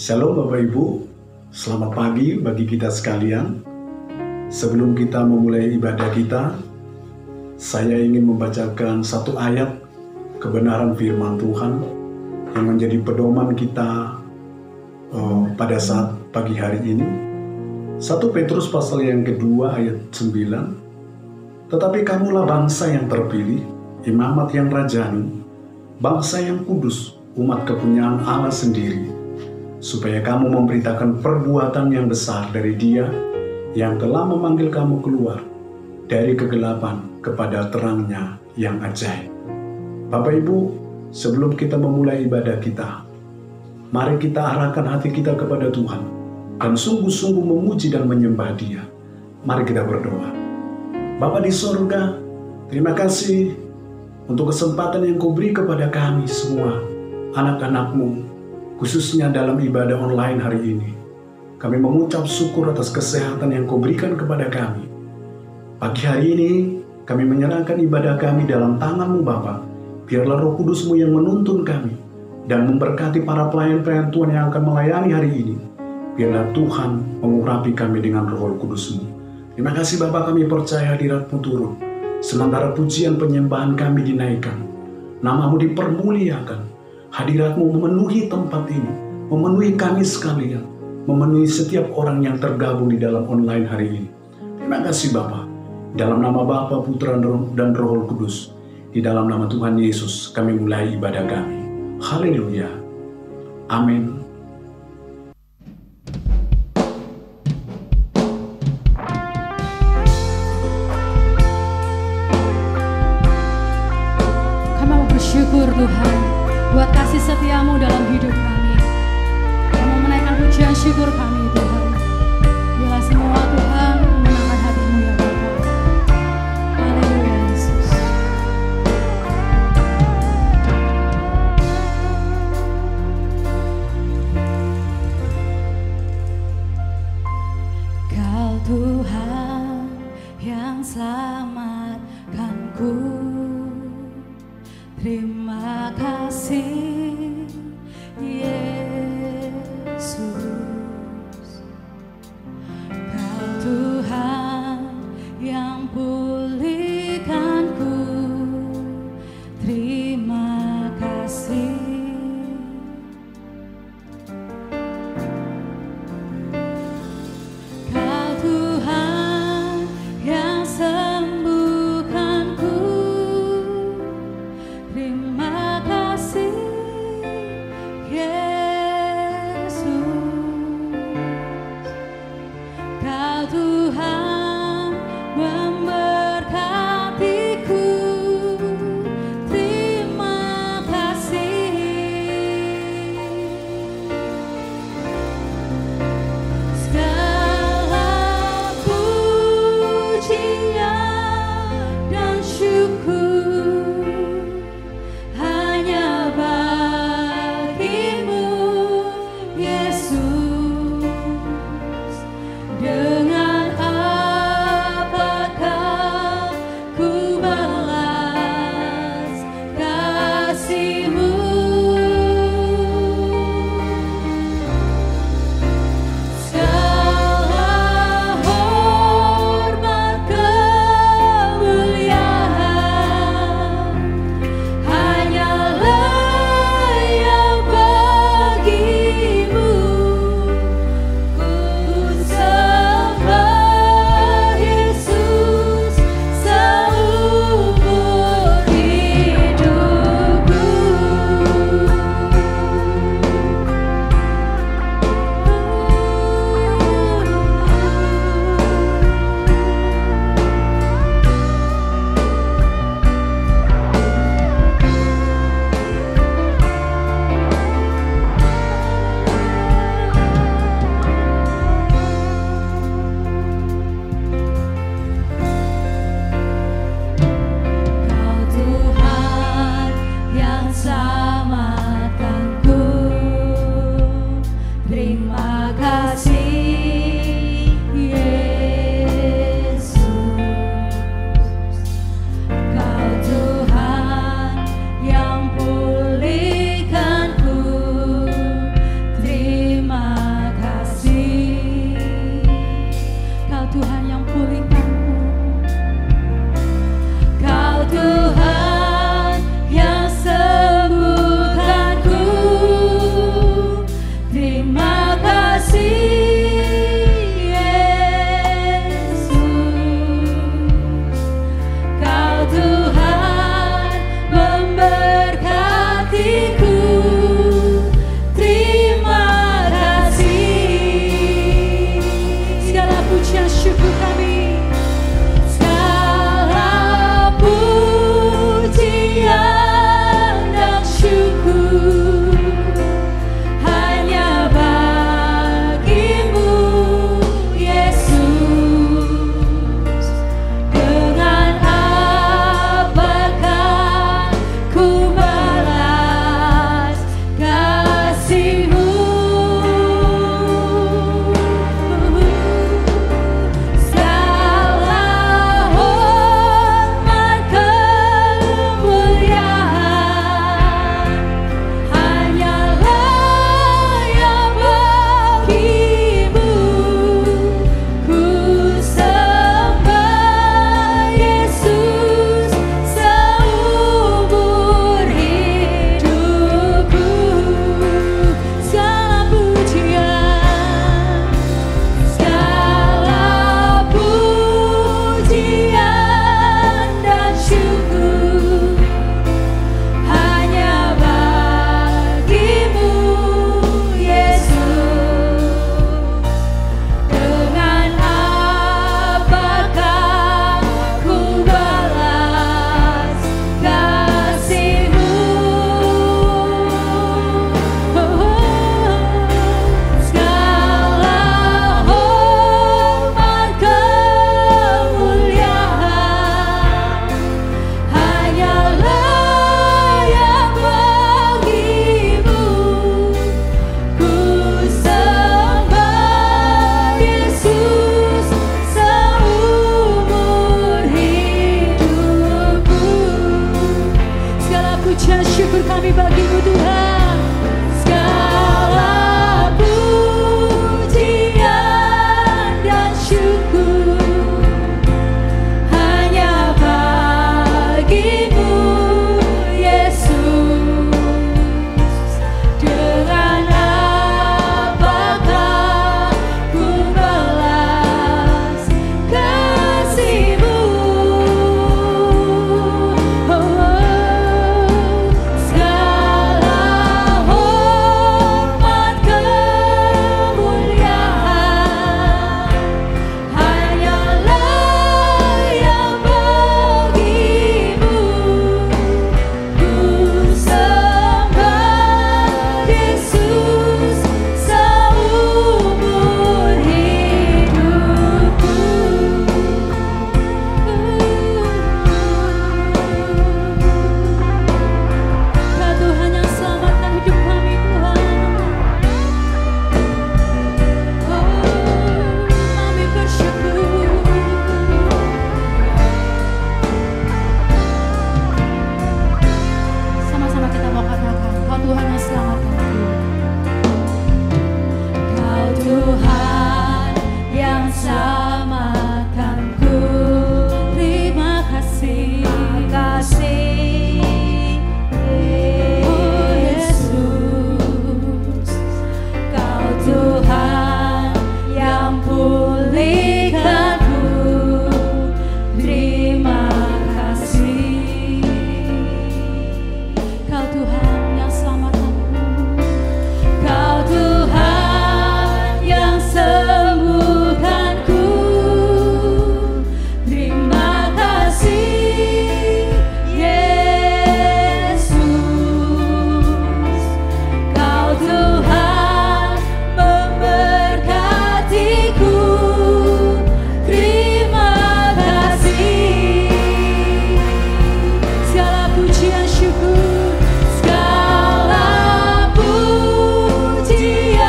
Shalom Bapak Ibu, selamat pagi bagi kita sekalian. Sebelum kita memulai ibadah kita, saya ingin membacakan satu ayat kebenaran firman Tuhan yang menjadi pedoman kita pada saat pagi hari ini. 1 Petrus pasal yang kedua ayat 9. Tetapi kamulah bangsa yang terpilih, imamat yang rajani, bangsa yang kudus, umat kepunyaan Allah sendiri, supaya kamu memberitakan perbuatan yang besar dari Dia yang telah memanggil kamu keluar dari kegelapan kepada terangnya yang ajaib. Bapak Ibu, sebelum kita memulai ibadah kita, mari kita arahkan hati kita kepada Tuhan dan sungguh-sungguh memuji dan menyembah Dia. Mari kita berdoa. Bapa di sorga, terima kasih untuk kesempatan yang Kau beri kepada kami semua, anak-anak-Mu, khususnya dalam ibadah online hari ini. Kami mengucap syukur atas kesehatan yang Kau berikan kepada kami. Pagi hari ini, kami menyerahkan ibadah kami dalam tangan-Mu Bapa. Biarlah Roh Kudus-Mu yang menuntun kami dan memberkati para pelayan-pelayan Tuhan yang akan melayani hari ini. Biarlah Tuhan mengurapi kami dengan Roh Kudus-Mu. Terima kasih Bapa, kami percaya hadirat-Mu turun. Sementara pujian penyembahan kami dinaikkan, nama-Mu dipermuliakan. Hadirat-Mu memenuhi tempat ini, memenuhi kami sekalian, memenuhi setiap orang yang tergabung di dalam online hari ini. Terima kasih Bapa. Dalam nama Bapa, Putra, dan Roh Kudus, di dalam nama Tuhan Yesus, kami mulai ibadah kami. Haleluya. Amin. Kami mau bersyukur Tuhan buat kasih setia-Mu dalam hidup kami. Kami mau menaikkan pujian syukur kami Tuhan. Biarlah semua Tuhan menyenangkan hati-Mu ya Bapa. Haleluya Yesus. Kau Tuhan yang selamatkanku. Terima kasih Yesus. Selamatkanku, terima kasih. Oh Yesus, Kau Tuhan yang pulihkanku, terima kasih. Kau Tuhan yang selamatkanku, Kau Tuhan yang sembuhkanku, terima kasih Yesus. Kau Tuhan memberkatiku, terima kasih. Segala pujian syukur, segala pujian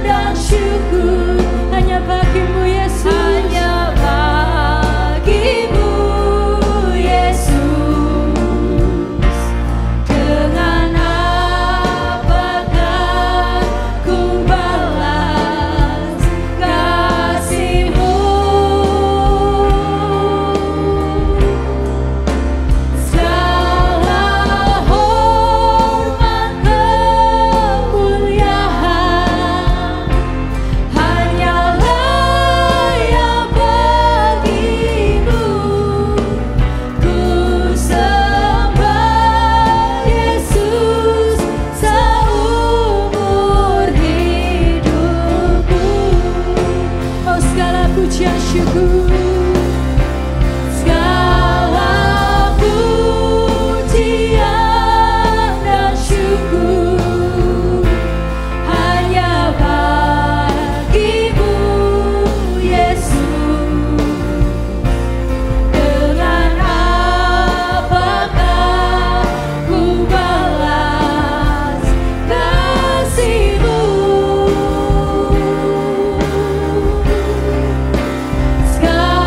dan syukur hanya bagimu Yesus, hanya bagimu Yesus. Dengan apakah ku balas kasih-Mu? Segala hormat kemuliaan hanyalah yang bagimu. Ku sembah Yesus seumur hidupku. Oh segala pujian syukur, segala pujian dan syukur hanya bagimu Yesus. Dengan apakah ku balas kasih-Mu? Segala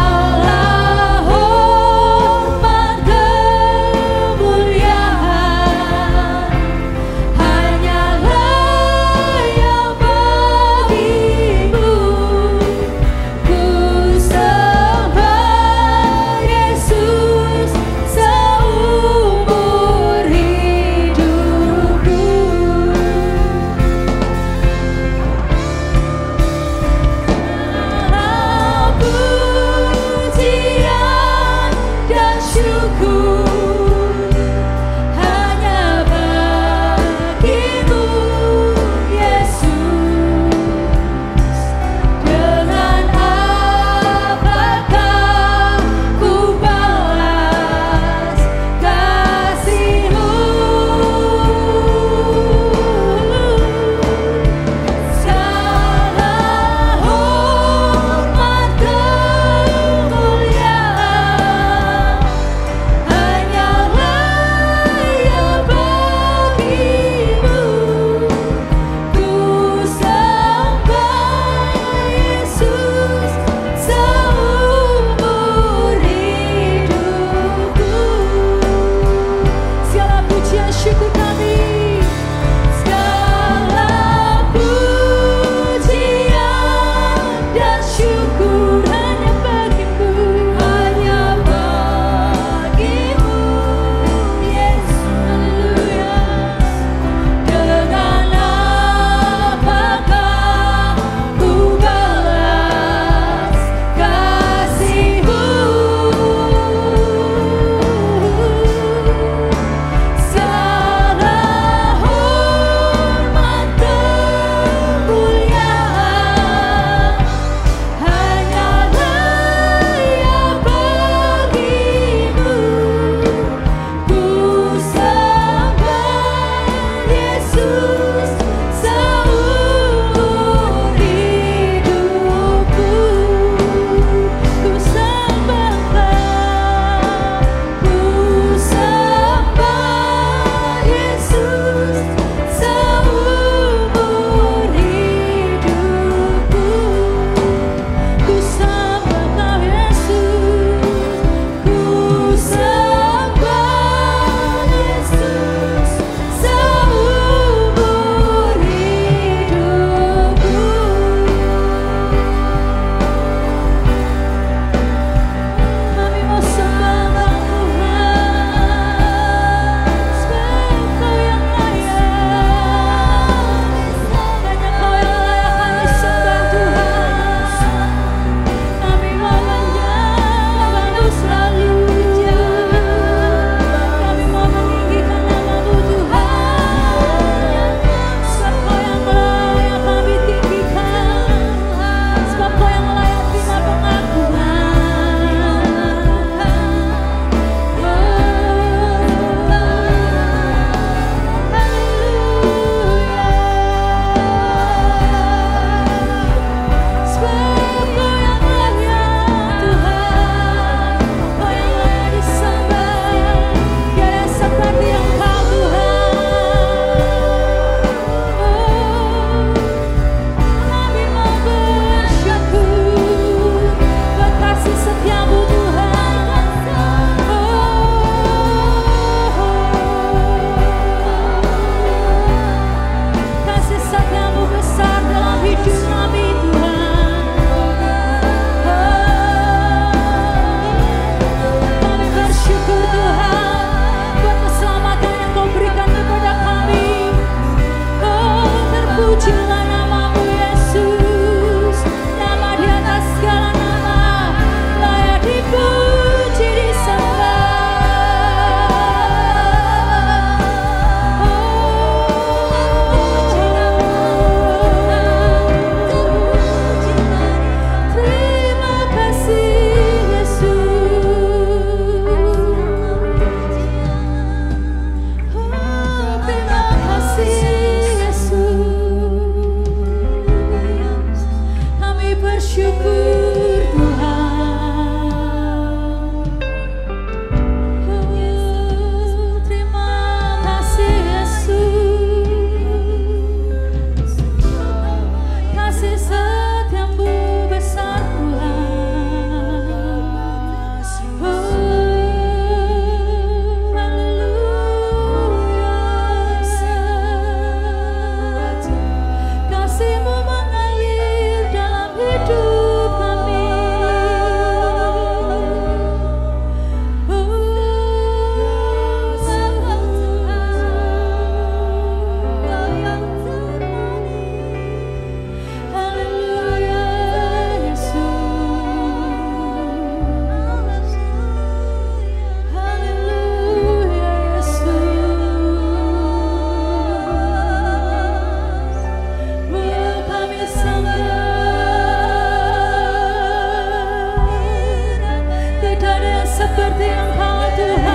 seperti Engkau Tuhan,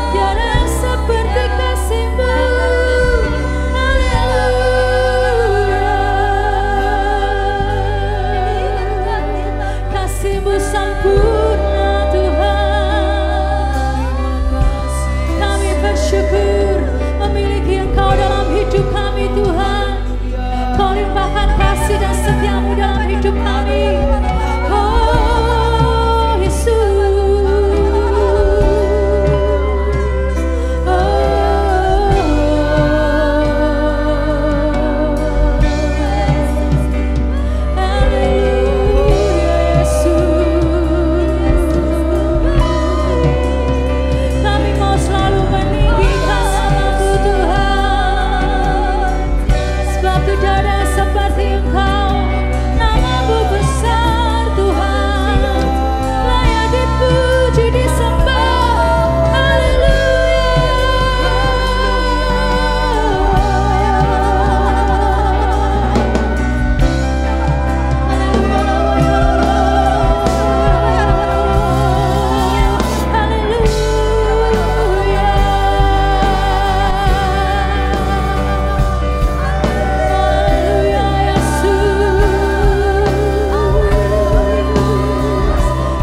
tiada seperti kasih-Mu. Kasih-Mu sempurna Tuhan. Kami bersyukur memiliki Engkau dalam hidup kami Tuhan. Kau limpahkan kasih dan setia-Mu dalam hidup kami. Oh Yesus, kami mau selalu meninggikan-Mu Tuhan, sebab tidak ada seperti Engkau. Nama-Mu besar Tuhan, layak dipuji disembah.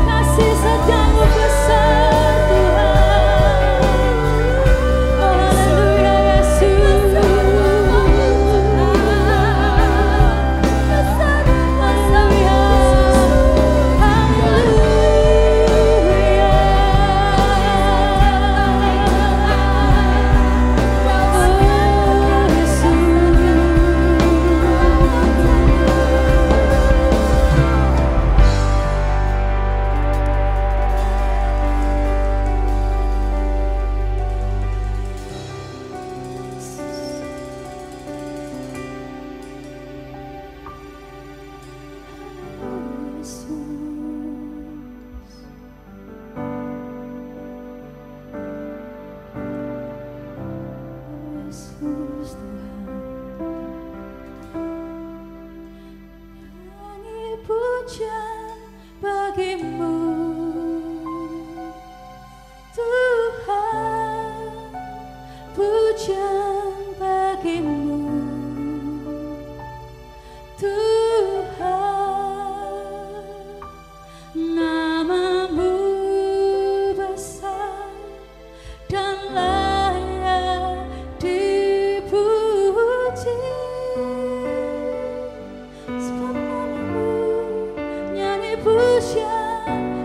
Kasih setiamu besar Tuhan. Haleluya Yesus. Haleluya. Yesus Tuhan, nyanyi pujian bagi-Mu Tuhan, pujian bagi-Mu Tuhan. Nama-Mu besar dan layak dipuji, sebab nama-Mu nyanyi pujian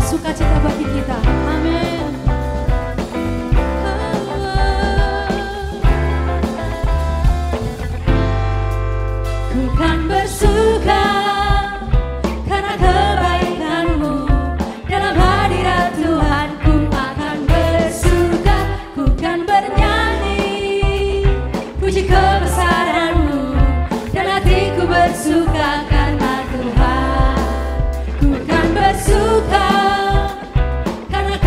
sukacita bagi kita. Amin. Ku kan bersuka karena kebaikan-Mu dalam hadirat Tuhan. Ku akan bersuka, ku kan bernyanyi puji kebesaran-Mu, dan hatiku bersuka karena Tuhan. Ku kan bersuka karena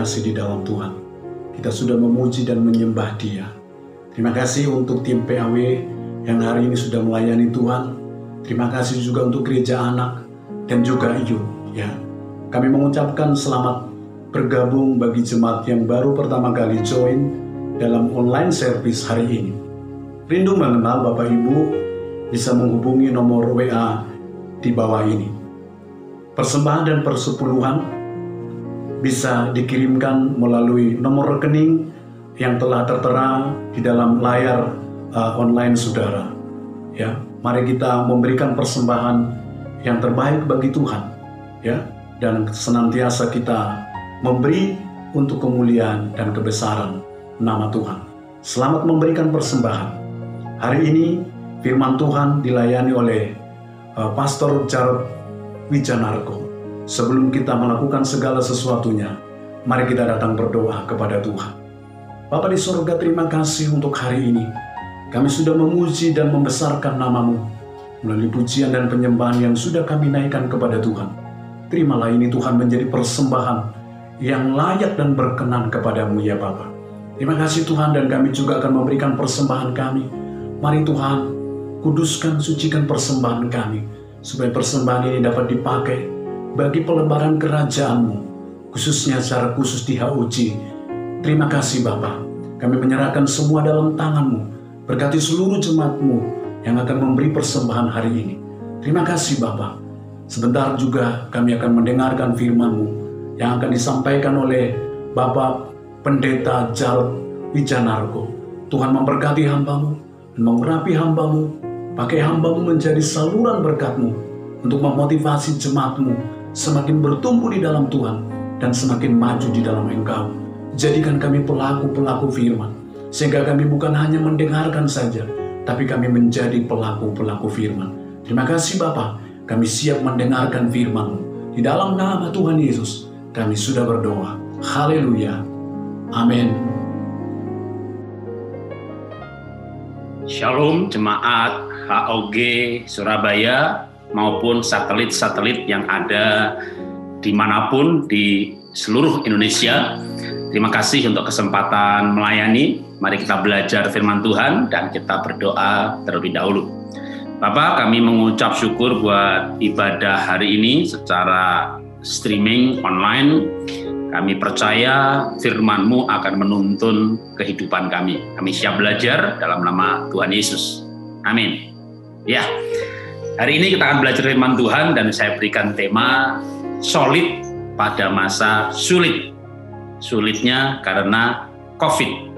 kasih di dalam Tuhan. Kita sudah memuji dan menyembah Dia. Terima kasih untuk tim PAW yang hari ini sudah melayani Tuhan. Terima kasih juga untuk gereja anak dan juga youth. Ya, kami mengucapkan selamat bergabung bagi jemaat yang baru pertama kali join dalam online service hari ini. Rindu mengenal Bapak Ibu, bisa menghubungi nomor WA di bawah ini. Persembahan dan persepuluhan bisa dikirimkan melalui nomor rekening yang telah tertera di dalam layar online saudara. Ya, mari kita memberikan persembahan yang terbaik bagi Tuhan, ya, dan senantiasa kita memberi untuk kemuliaan dan kebesaran nama Tuhan. Selamat memberikan persembahan. Hari ini firman Tuhan dilayani oleh Pastor Jarod Wijanarko. Sebelum kita melakukan segala sesuatunya, mari kita datang berdoa kepada Tuhan. Bapa di surga, terima kasih untuk hari ini. Kami sudah memuji dan membesarkan nama-Mu melalui pujian dan penyembahan yang sudah kami naikkan kepada Tuhan. Terimalah ini Tuhan menjadi persembahan yang layak dan berkenan kepada-Mu ya Bapa. Terima kasih Tuhan, dan kami juga akan memberikan persembahan kami. Mari Tuhan, kuduskan, sucikan persembahan kami, supaya persembahan ini dapat dipakai bagi pelebaran kerajaan-Mu, khususnya secara khusus di HOG. Terima kasih Bapa, kami menyerahkan semua dalam tangan-Mu. Berkati seluruh jemaat-Mu yang akan memberi persembahan hari ini. Terima kasih Bapa. Sebentar juga kami akan mendengarkan firman-Mu yang akan disampaikan oleh Bapak Pendeta Jarod Wijanarko. Tuhan memberkati hamba-Mu dan mengurapi hamba-Mu. Pakai hamba-Mu menjadi saluran berkat-Mu untuk memotivasi jemaat-Mu semakin bertumbuh di dalam Tuhan dan semakin maju di dalam Engkau. Jadikan kami pelaku-pelaku firman, sehingga kami bukan hanya mendengarkan saja, tapi kami menjadi pelaku-pelaku firman. Terima kasih Bapa, kami siap mendengarkan firman-Mu. Di dalam nama Tuhan Yesus, kami sudah berdoa. Haleluya. Amin. Shalom jemaat HOG Surabaya maupun satelit-satelit yang ada dimanapun di seluruh Indonesia. Terima kasih untuk kesempatan melayani. Mari kita belajar firman Tuhan dan kita berdoa terlebih dahulu. Bapak, kami mengucap syukur buat ibadah hari ini secara streaming online. Kami percaya firman-Mu akan menuntun kehidupan kami. Kami siap belajar dalam nama Tuhan Yesus. Amin. Ya, hari ini kita akan belajar firman Tuhan dan saya berikan tema solid pada masa sulit. Sulitnya karena COVID.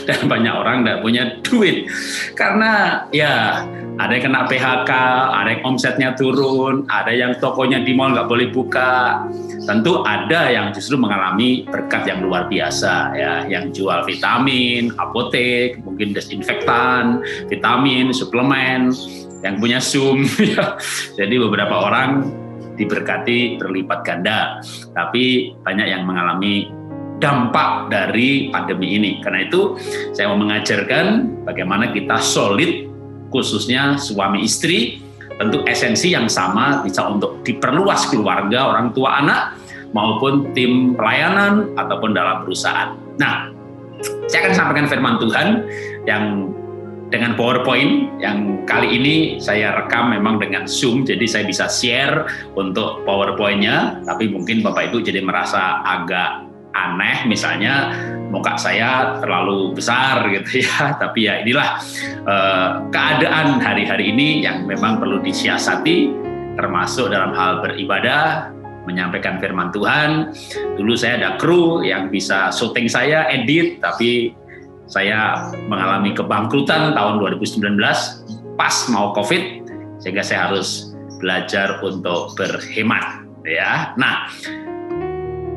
Dan banyak orang tidak punya duit. Karena ya ada yang kena PHK, ada yang omsetnya turun, ada yang tokonya di mall nggak boleh buka. Tentu ada yang justru mengalami berkat yang luar biasa, ya, yang jual vitamin, apotek, mungkin desinfektan, vitamin, suplemen, yang punya Zoom. Ya. Jadi beberapa orang diberkati berlipat ganda, tapi banyak yang mengalami dampak dari pandemi ini. Karena itu saya mau mengajarkan bagaimana kita solid, khususnya suami istri. Tentu esensi yang sama bisa untuk diperluas keluarga, orang tua, anak, maupun tim pelayanan ataupun dalam perusahaan. Nah, saya akan sampaikan firman Tuhan yang dengan PowerPoint, yang kali ini saya rekam memang dengan Zoom, jadi saya bisa share untuk PowerPoint-nya, tapi mungkin Bapak Ibu jadi merasa agak aneh, misalnya muka saya terlalu besar gitu ya, tapi ya inilah keadaan hari-hari ini yang memang perlu disiasati, termasuk dalam hal beribadah, menyampaikan firman Tuhan. Dulu saya ada kru yang bisa syuting saya, edit, tapi saya mengalami kebangkrutan tahun 2019 pas mau COVID, sehingga saya harus belajar untuk berhemat, ya. Nah,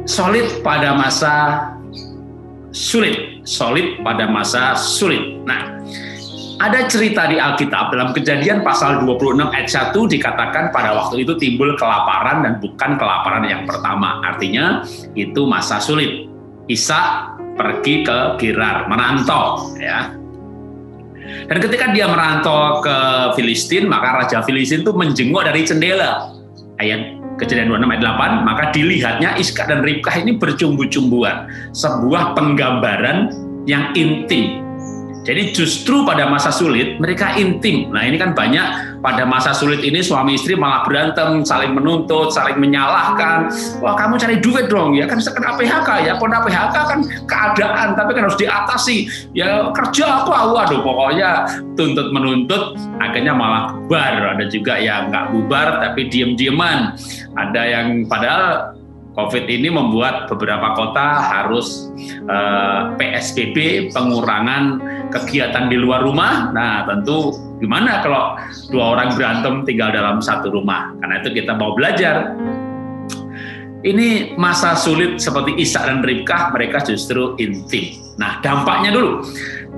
solid pada masa sulit, solid pada masa sulit. Nah, ada cerita di Alkitab dalam Kejadian pasal 26 ayat 1 dikatakan pada waktu itu timbul kelaparan dan bukan kelaparan yang pertama. Artinya itu masa sulit. Ishak pergi ke Gerar, merantau, ya. Dan ketika dia merantau ke Filistin, maka Raja Filistin itu menjenguk dari jendela. Ayat Kejadian 26 ayat 8, maka dilihatnya Iska dan Ribkah ini bercumbu-cumbuan, sebuah penggambaran yang intim. Jadi justru pada masa sulit mereka intim. Nah ini kan banyak pada masa sulit ini suami istri malah berantem, saling menuntut, saling menyalahkan. Wah kamu cari duit dong, ya kan kena PHK, ya kena PHK kan keadaan, tapi kan harus diatasi. Ya kerja apa, waduh pokoknya tuntut menuntut, akhirnya malah bubar. Ada juga yang nggak bubar tapi diem-dieman. Ada yang padahal COVID ini membuat beberapa kota harus PSBB, pengurangan kegiatan di luar rumah. Nah tentu gimana kalau dua orang berantem tinggal dalam satu rumah. Karena itu kita mau belajar. Ini masa sulit seperti Ishak dan Ribkah, mereka justru intim. Nah dampaknya dulu.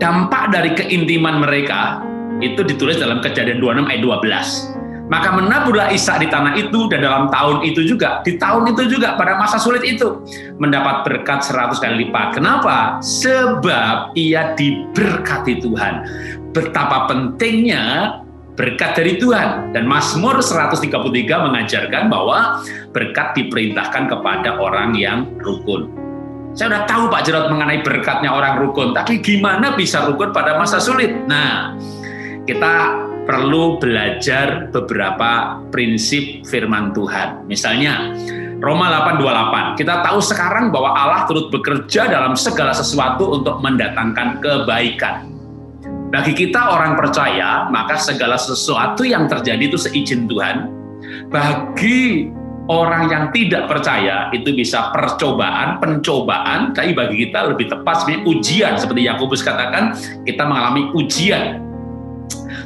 Dampak dari keintiman mereka itu ditulis dalam Kejadian 26 ayat 12. Maka menaburlah Ishak di tanah itu, dan dalam tahun itu juga, di tahun itu juga, pada masa sulit itu, mendapat berkat 100 kali lipat. Kenapa? Sebab ia diberkati Tuhan. Betapa pentingnya berkat dari Tuhan. Dan Mazmur 133 mengajarkan bahwa berkat diperintahkan kepada orang yang rukun. Saya udah tahu Pak Jarod mengenai berkatnya orang rukun, tapi gimana bisa rukun pada masa sulit? Nah, kita perlu belajar beberapa prinsip firman Tuhan. Misalnya, Roma 8:28. Kita tahu sekarang bahwa Allah turut bekerja dalam segala sesuatu untuk mendatangkan kebaikan. Bagi kita orang percaya, maka segala sesuatu yang terjadi itu seizin Tuhan. Bagi orang yang tidak percaya, itu bisa percobaan, pencobaan, tapi bagi kita lebih tepat sebenarnya ujian. Seperti Yakobus katakan, kita mengalami ujian.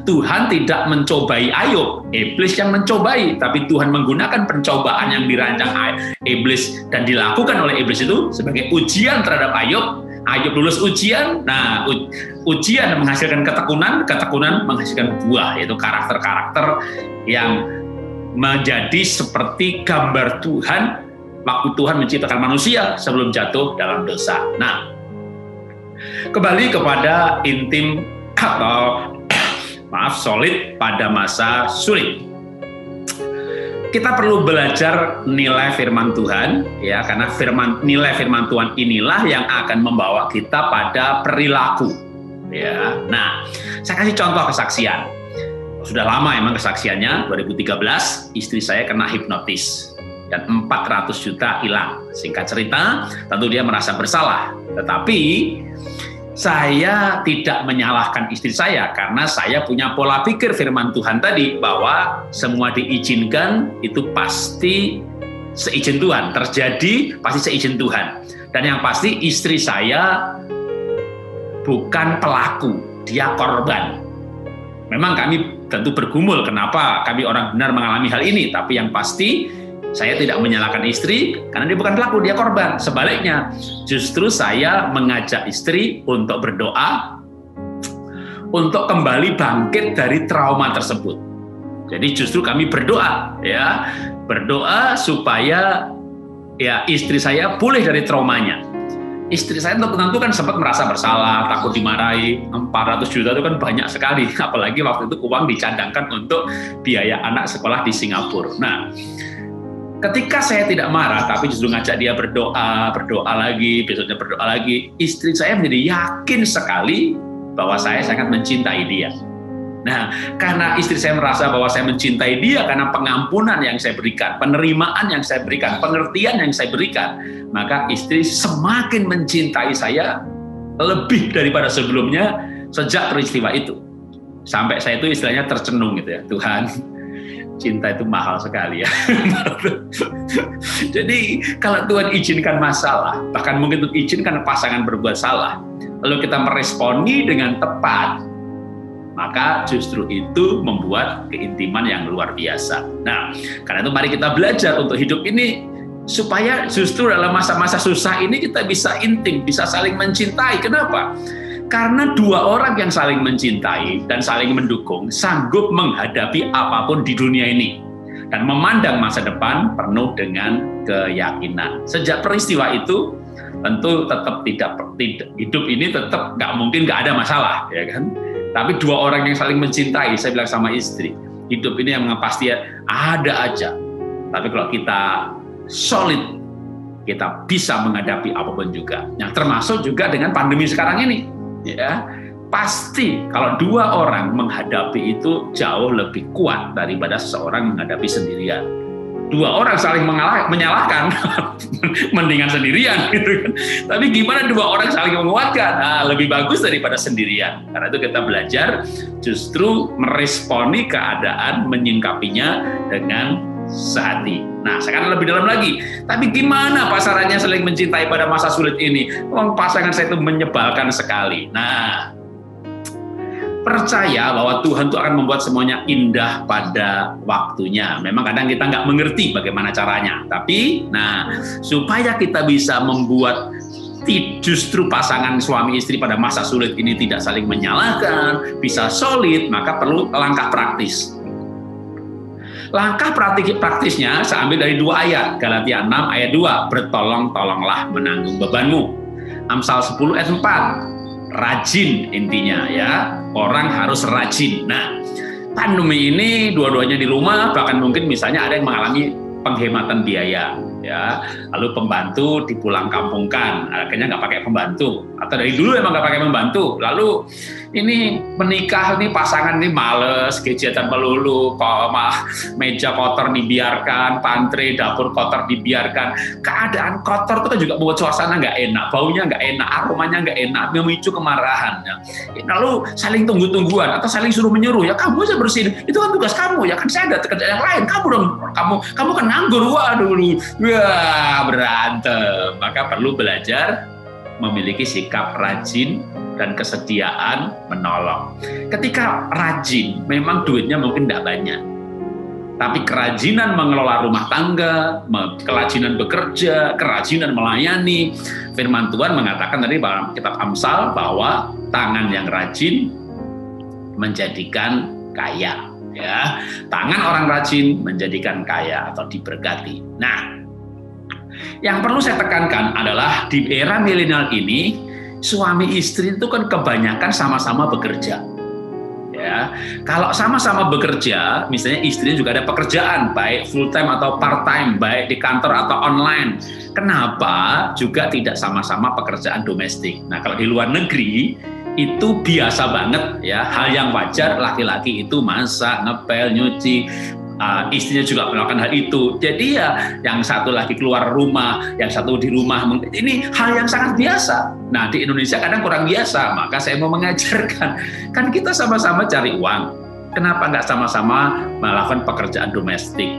Tuhan tidak mencobai Ayub, iblis yang mencobai, tapi Tuhan menggunakan pencobaan yang dirancang iblis dan dilakukan oleh iblis itu sebagai ujian terhadap Ayub. Ayub lulus ujian, nah ujian menghasilkan ketekunan, ketekunan menghasilkan buah, yaitu karakter-karakter yang menjadi seperti gambar Tuhan waktu Tuhan menciptakan manusia sebelum jatuh dalam dosa. Nah, kembali kepada intim atau solid pada masa sulit. Kita perlu belajar nilai firman Tuhan, ya, karena nilai firman Tuhan inilah yang akan membawa kita pada perilaku, ya. Nah, saya kasih contoh kesaksian. Sudah lama emang kesaksiannya, 2013 istri saya kena hipnotis dan 400 juta hilang. Singkat cerita, tentu dia merasa bersalah, tetapi saya tidak menyalahkan istri saya karena saya punya pola pikir firman Tuhan tadi bahwa semua diizinkan itu pasti seizin Tuhan, terjadi pasti seizin Tuhan. Dan yang pasti istri saya bukan pelaku, dia korban. Memang kami tentu bergumul kenapa kami orang benar mengalami hal ini, tapi yang pasti saya tidak menyalahkan istri karena dia bukan pelaku, dia korban. Sebaliknya, justru saya mengajak istri untuk berdoa untuk kembali bangkit dari trauma tersebut. Jadi justru kami berdoa, ya, berdoa supaya ya istri saya pulih dari traumanya. Istri saya tentu kan sempat merasa bersalah, takut dimarahi. 400 juta itu kan banyak sekali, apalagi waktu itu uang dicadangkan untuk biaya anak sekolah di Singapura. Nah, ketika saya tidak marah, tapi justru ngajak dia berdoa lagi, besoknya berdoa lagi, istri saya menjadi yakin sekali bahwa saya sangat mencintai dia. Nah, karena istri saya merasa bahwa saya mencintai dia karena pengampunan yang saya berikan, penerimaan yang saya berikan, pengertian yang saya berikan, maka istri semakin mencintai saya lebih daripada sebelumnya sejak peristiwa itu. Sampai saya itu istilahnya tercenung gitu ya, Tuhan, cinta itu mahal sekali ya. Jadi kalau Tuhan izinkan masalah, bahkan mungkin Tuhan izinkan pasangan berbuat salah, lalu kita meresponi dengan tepat, maka justru itu membuat keintiman yang luar biasa. Nah, karena itu mari kita belajar untuk hidup ini supaya justru dalam masa-masa susah ini kita bisa intim, bisa saling mencintai. Kenapa? Karena dua orang yang saling mencintai dan saling mendukung sanggup menghadapi apapun di dunia ini dan memandang masa depan penuh dengan keyakinan. Sejak peristiwa itu tentu tetap tidak hidup ini tetap nggak mungkin nggak ada masalah, ya kan? Tapi dua orang yang saling mencintai, saya bilang sama istri, hidup ini yang pasti ada aja Tapi kalau kita solid, kita bisa menghadapi apapun juga. Yang termasuk juga dengan pandemi sekarang ini. Ya, pasti kalau dua orang menghadapi itu jauh lebih kuat daripada seseorang menghadapi sendirian. Dua orang saling menyalahkan, mendingan sendirian gitu kan. Tapi gimana dua orang saling menguatkan? Nah, lebih bagus daripada sendirian. Karena itu kita belajar justru meresponi keadaan, menyingkapinya dengan sehati. Nah, sekarang lebih dalam lagi. Tapi gimana pasarannya saling mencintai pada masa sulit ini? Pasangan saya itu menyebalkan sekali. Nah, percaya bahwa Tuhan itu akan membuat semuanya indah pada waktunya. Memang kadang kita nggak mengerti bagaimana caranya. Tapi, supaya kita bisa membuat justru pasangan suami istri pada masa sulit ini tidak saling menyalahkan, bisa solid, maka perlu langkah praktis. Langkah praktisnya saya ambil dari 2 ayat. Galatia 6 ayat 2, bertolong-tolonglah menanggung bebanmu. Amsal 10 ayat 4, rajin intinya ya. Orang harus rajin. Nah, pandemi ini dua-duanya di rumah, bahkan mungkin misalnya ada yang mengalami penghematan biaya, ya. Lalu pembantu dipulang kampungkan, akhirnya nggak pakai pembantu, atau dari dulu emang nggak pakai pembantu. Lalu ini menikah nih pasangan ini males, gadgetan melulu, meja kotor dibiarkan, pantry, dapur kotor dibiarkan. Keadaan kotor itu kan juga membuat suasana nggak enak, baunya nggak enak, aromanya nggak enak, memicu kemarahan. Lalu saling tunggu-tungguan atau saling suruh menyuruh, ya kamu aja bersihin, itu kan tugas kamu, ya kan saya ada kerjaan yang lain, kamu dong, kamu kan nganggur, waduh, wah berantem. Maka perlu belajar memiliki sikap rajin dan kesediaan menolong. Ketika rajin, memang duitnya mungkin tidak banyak. Tapi kerajinan mengelola rumah tangga, kerajinan bekerja, kerajinan melayani. Firman Tuhan mengatakan tadi dalam kitab Amsal bahwa tangan yang rajin menjadikan kaya. Ya, tangan orang rajin menjadikan kaya atau diberkati. Nah, yang perlu saya tekankan adalah di era milenial ini, suami istri itu kan kebanyakan sama-sama bekerja. Ya, kalau sama-sama bekerja, misalnya istrinya juga ada pekerjaan, baik full time atau part time, baik di kantor atau online. Kenapa juga tidak sama-sama pekerjaan domestik? Nah, kalau di luar negeri itu biasa banget ya, hal yang wajar, laki-laki itu masak, ngepel, nyuci. Istrinya juga melakukan hal itu. Jadi ya yang satu lagi keluar rumah, yang satu di rumah. Ini hal yang sangat biasa. Nah, di Indonesia kadang kurang biasa. Maka saya mau mengajarkan, kan kita sama-sama cari uang. Kenapa nggak sama-sama melakukan pekerjaan domestik?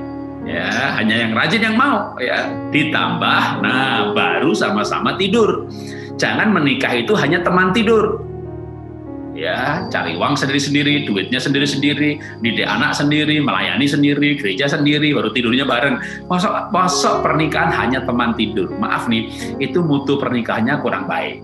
Ya, hanya yang rajin yang mau. Ya, ditambah, nah baru sama-sama tidur. Jangan menikah itu hanya teman tidur. Ya, cari uang sendiri-sendiri, duitnya sendiri-sendiri, didik anak sendiri, melayani sendiri, gereja sendiri, baru tidurnya bareng. Masa pernikahan hanya teman tidur. Maaf nih, itu mutu pernikahannya kurang baik.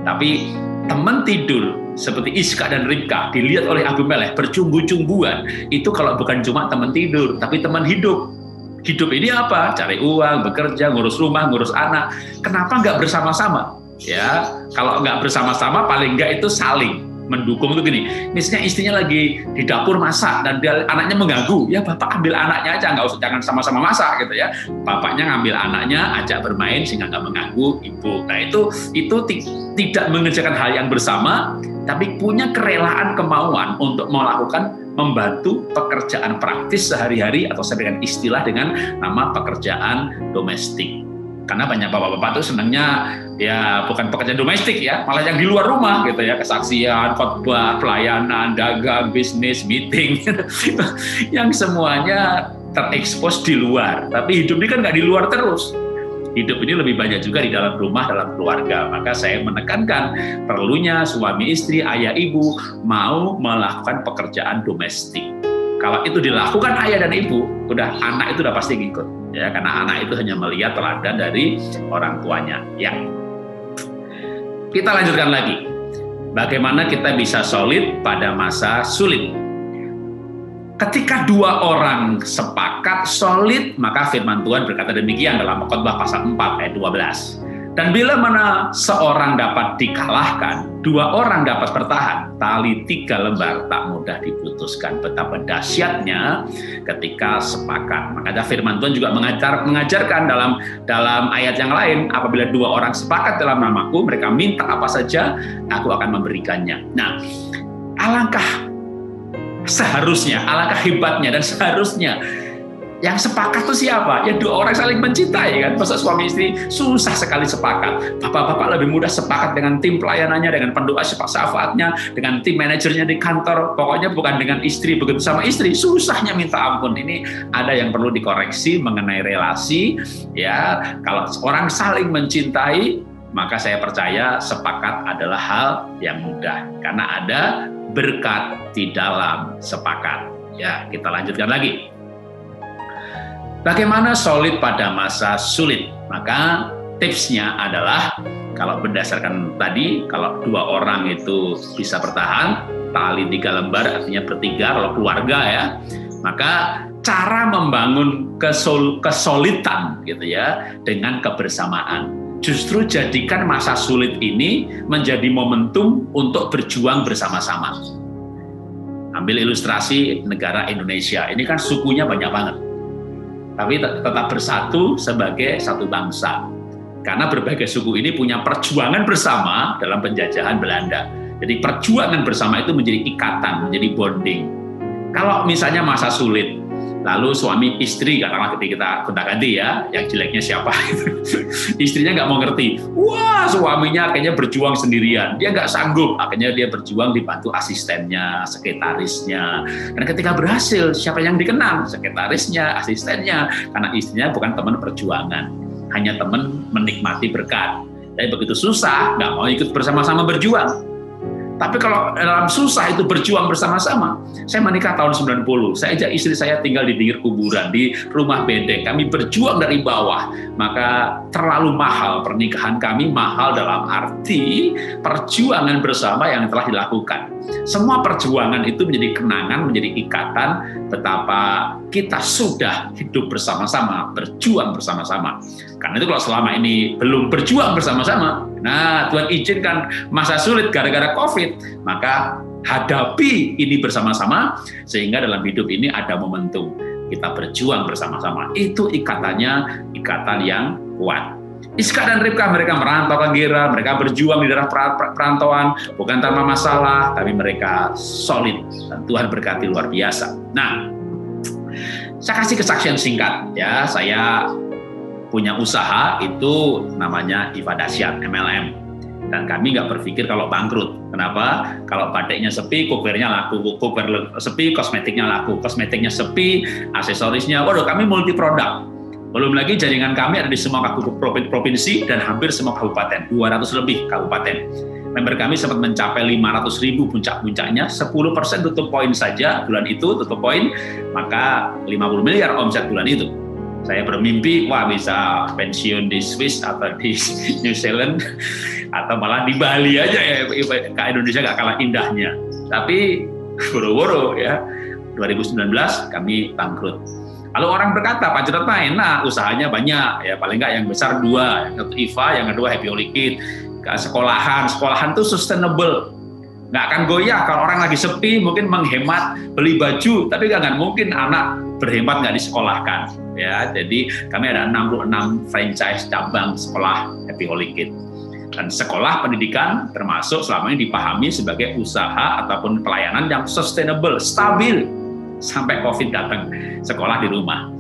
Tapi teman tidur seperti Iska dan Ribka dilihat oleh Abimelekh bercumbu-cumbuan, itu kalau bukan cuma teman tidur, tapi teman hidup. Hidup ini apa? Cari uang, bekerja, ngurus rumah, ngurus anak. Kenapa nggak bersama-sama? Ya, kalau nggak bersama-sama paling nggak itu saling mendukung. Itu gini, misalnya istrinya lagi di dapur masak dan anaknya mengganggu, ya bapak ambil anaknya aja, jangan sama-sama masak gitu ya. Bapaknya ngambil anaknya, ajak bermain sehingga nggak mengganggu ibu. Nah itu tidak mengerjakan hal yang bersama, tapi punya kerelaan kemauan untuk melakukan membantu pekerjaan praktis sehari-hari atau dengan istilah dengan nama pekerjaan domestik. Karena banyak bapak-bapak tuh senangnya ya bukan pekerjaan domestik ya, malah yang di luar rumah gitu ya, kesaksian, khotbah, pelayanan, dagang, bisnis, meeting, yang semuanya terekspos di luar. Tapi hidup ini kan nggak di luar terus. Hidup ini lebih banyak juga di dalam rumah, dalam keluarga. Maka saya menekankan perlunya suami istri, ayah ibu mau melakukan pekerjaan domestik. Kalau itu dilakukan ayah dan ibu, anak itu udah pasti ngikut. Ya, karena anak itu hanya melihat teladan dari orang tuanya. Ya, kita lanjutkan lagi. Bagaimana kita bisa solid pada masa sulit? Ketika dua orang sepakat solid, maka firman Tuhan berkata demikian dalam Khotbah pasal 4 ayat 12. Dan bila mana seorang dapat dikalahkan, 2 orang dapat bertahan, tali 3 lembar tak mudah diputuskan. Betapa dahsyatnya ketika sepakat. Maka firman Tuhan juga mengajarkan dalam ayat yang lain, apabila 2 orang sepakat dalam namaku, mereka minta apa saja, aku akan memberikannya. Nah, alangkah hebatnya dan seharusnya yang sepakat itu siapa? Ya 2 orang saling mencintai kan. Masa suami istri susah sekali sepakat. Bapak-bapak lebih mudah sepakat dengan tim pelayanannya, dengan pendoa syafaatnya, dengan tim manajernya di kantor. Pokoknya bukan dengan istri. Begitu sama istri, susahnya minta ampun. Ini ada yang perlu dikoreksi mengenai relasi. Ya, kalau orang saling mencintai, maka saya percaya sepakat adalah hal yang mudah. Karena ada berkat di dalam sepakat. Ya, kita lanjutkan lagi. Bagaimana solid pada masa sulit? Maka tipsnya adalah, kalau berdasarkan tadi, kalau 2 orang itu bisa bertahan, tali 3 lembar artinya bertiga, kalau keluarga ya, maka cara membangun kesolidan gitu ya, dengan kebersamaan. Justru jadikan masa sulit ini menjadi momentum untuk berjuang bersama-sama. Ambil ilustrasi negara Indonesia, ini kan sukunya banyak banget. Tapi tetap bersatu sebagai satu bangsa. Karena berbagai suku ini punya perjuangan bersama dalam penjajahan Belanda. Jadi perjuangan bersama itu menjadi ikatan, menjadi bonding. Kalau misalnya masa sulit, lalu suami istri, katakanlah ketika kita gonta-ganti ya, yang jeleknya siapa? Istrinya nggak mau ngerti. Wah, suaminya akhirnya berjuang sendirian. Dia nggak sanggup, akhirnya dia berjuang dibantu asistennya, sekretarisnya. Dan ketika berhasil, siapa yang dikenang? Sekretarisnya, asistennya. Karena istrinya bukan teman perjuangan, hanya teman menikmati berkat. Tapi begitu susah, nggak mau ikut bersama-sama berjuang. Tapi kalau dalam susah itu berjuang bersama-sama. Saya menikah tahun 90, saya ajak istri saya tinggal di pinggir kuburan, di rumah bedeng. Kami berjuang dari bawah, maka terlalu mahal pernikahan kami, mahal dalam arti perjuangan bersama yang telah dilakukan. Semua perjuangan itu menjadi kenangan, menjadi ikatan, betapa kita sudah hidup bersama-sama, berjuang bersama-sama. Karena itu kalau selama ini belum berjuang bersama-sama, nah Tuhan izinkan masa sulit gara-gara COVID, maka hadapi ini bersama-sama, sehingga dalam hidup ini ada momentum kita berjuang bersama-sama. Itu ikatannya, ikatan yang kuat. Iska dan Ribka, mereka merantau ke Gera, mereka berjuang di daerah perantauan, bukan tanpa masalah, tapi mereka solid, dan Tuhan berkati luar biasa. Nah, saya kasih kesaksian singkat ya, saya punya usaha itu namanya Iva Dasyat MLM, dan kami nggak berpikir kalau bangkrut. Kenapa? Kalau batiknya sepi, cookwarenya laku, cookware sepi, kosmetiknya laku, kosmetiknya sepi, aksesorisnya, waduh kami multi produk. Belum lagi jaringan kami ada di semua provinsi dan hampir semua kabupaten, 200 lebih kabupaten. Member kami sempat mencapai 500.000 puncak-puncaknya, 10% tutup poin saja bulan itu, tutup poin, maka 50 miliar omset bulan itu. Saya bermimpi, wah bisa pensiun di Swiss atau di New Zealand, atau malah di Bali aja ya, ke Indonesia nggak kalah indahnya. Tapi boro-boro ya, 2019 kami bangkrut. Lalu orang berkata, Pak Jarod main, nah usahanya banyak, ya paling nggak yang besar 2, yang satu Iva, yang kedua Happy Liquid, sekolahan tuh sustainable, nggak akan goyah. Kalau orang lagi sepi mungkin menghemat beli baju, tapi nggak mungkin anak berhemat nggak disekolahkan. Ya, jadi kami ada 66 franchise cabang sekolah Happy Liquid. Dan sekolah pendidikan termasuk selama ini dipahami sebagai usaha ataupun pelayanan yang sustainable, stabil, sampai COVID datang, sekolah di rumah.